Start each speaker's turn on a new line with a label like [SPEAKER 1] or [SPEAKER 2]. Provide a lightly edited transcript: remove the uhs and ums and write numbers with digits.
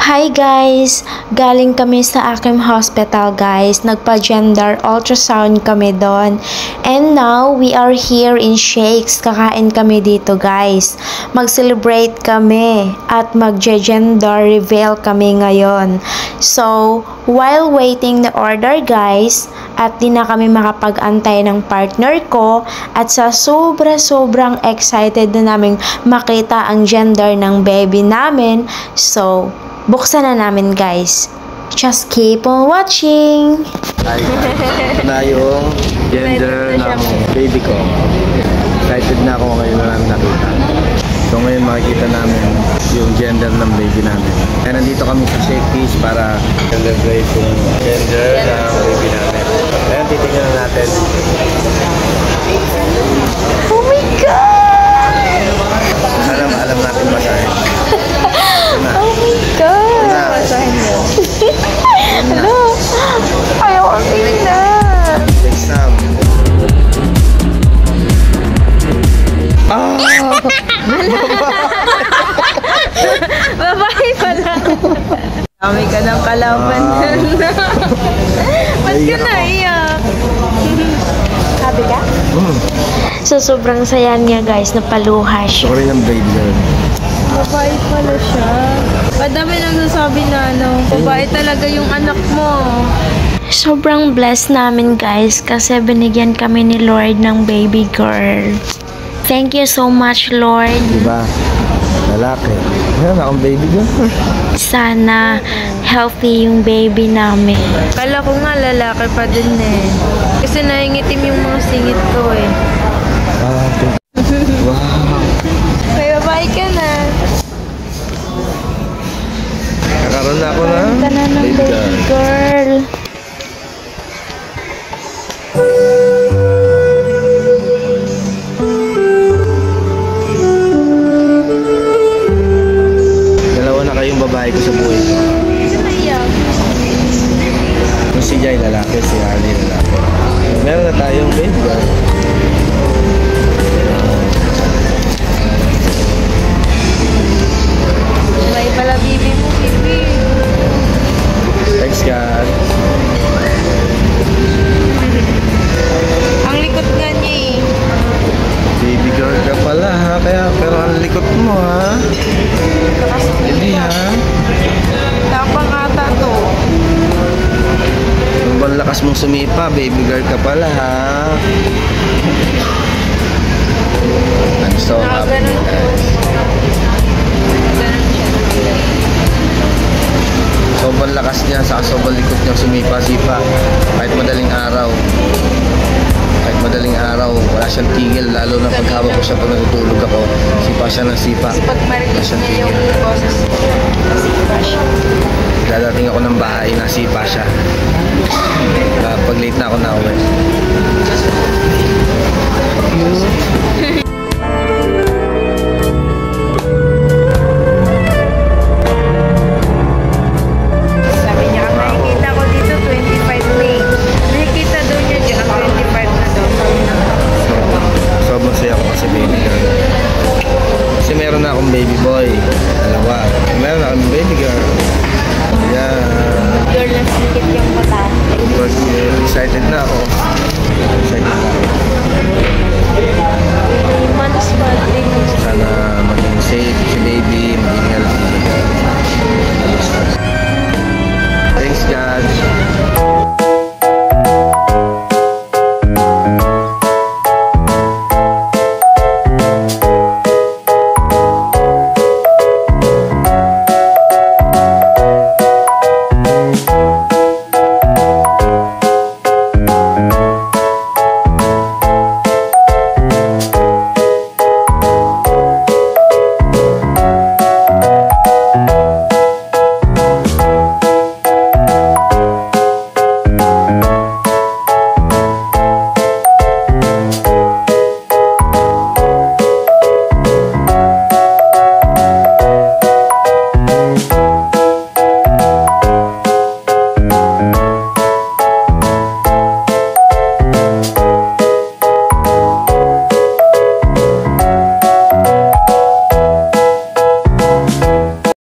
[SPEAKER 1] Hi guys! Galing kami sa aking hospital guys. Nagpa-gender ultrasound kami doon. And now, we are here in Shakes. Kakain kami dito guys. Mag-celebrate kami at mag-gender reveal kami ngayon. So, while waiting the order guys, at di na kami makapag-antay ng partner ko at sa sobrang excited na namin makita ang gender ng baby namin. So, buksan na namin guys. Just keep on watching!
[SPEAKER 2] Ay, na yung gender ng baby ko. Excited na ako ngayon na namin nakita. So ngayon makikita namin yung gender ng baby namin. Kaya nandito kami sa Shakey's para celebrate yung gender ng baby namin. Kaya titignan na natin.
[SPEAKER 1] Oh my God!
[SPEAKER 2] Alam natin masahin.
[SPEAKER 1] Oh my God!
[SPEAKER 2] Masahin mo.
[SPEAKER 1] Hello! Ayaw kami na!
[SPEAKER 2] Exam. Ah!
[SPEAKER 1] Babae pala! Dami ka ng kalaban dyan. Ba't ka naiyak? Happy ka? So, sobrang saya niya guys, napaluha siya.
[SPEAKER 2] Sorry ng baby girl.
[SPEAKER 3] Babae pala siya. Madami nang nasabi na babae talaga yung anak mo.
[SPEAKER 1] Sobrang blessed namin guys kasi binigyan kami ni Lord ng baby girl. Thank you so much Lord.
[SPEAKER 2] Diba? Lalaki. Meron akong baby girl.
[SPEAKER 1] Sana healthy yung baby namin.
[SPEAKER 3] Kala ko nga lalaki pa din eh. Kasi naingitim yung mga singit ko eh.
[SPEAKER 2] Wow.
[SPEAKER 3] May babae ka na.
[SPEAKER 2] Nakaroon na ako na.
[SPEAKER 1] Ganda na ng baby girl.
[SPEAKER 2] Dalawa na kayong babae ko sa buhay ko.
[SPEAKER 3] Naiyak.
[SPEAKER 2] Kung si Jai lalaki, si Harley lalaki. Meron na tayong baby girl.
[SPEAKER 3] Babae pala bibi mo, bibi.
[SPEAKER 2] Thanks God.
[SPEAKER 3] Ang likot nga niya eh.
[SPEAKER 2] Baby girl ka pala ha. Pero ang likot mo ha. Hindi ha.
[SPEAKER 3] Tapang ata to.
[SPEAKER 2] Ang bang lakas mong sumipa, baby girl ka pala ha. I'm so happy.
[SPEAKER 3] Nakaganon siya. Nakaganon siya.
[SPEAKER 2] Sobrang lakas niya, saka sobrang likot niya sumipa-sipa. Kahit madaling araw. Kahit madaling araw, wala siyang tigil. Lalo na paghawak ko siya pag natutulog ako. Sipa siya ng sipa.
[SPEAKER 3] Kasi pag marinig niya yung boses niya, nasipa siya.
[SPEAKER 2] Dadating ako ng bahay, nasipa siya. Pag late na ako na uwi.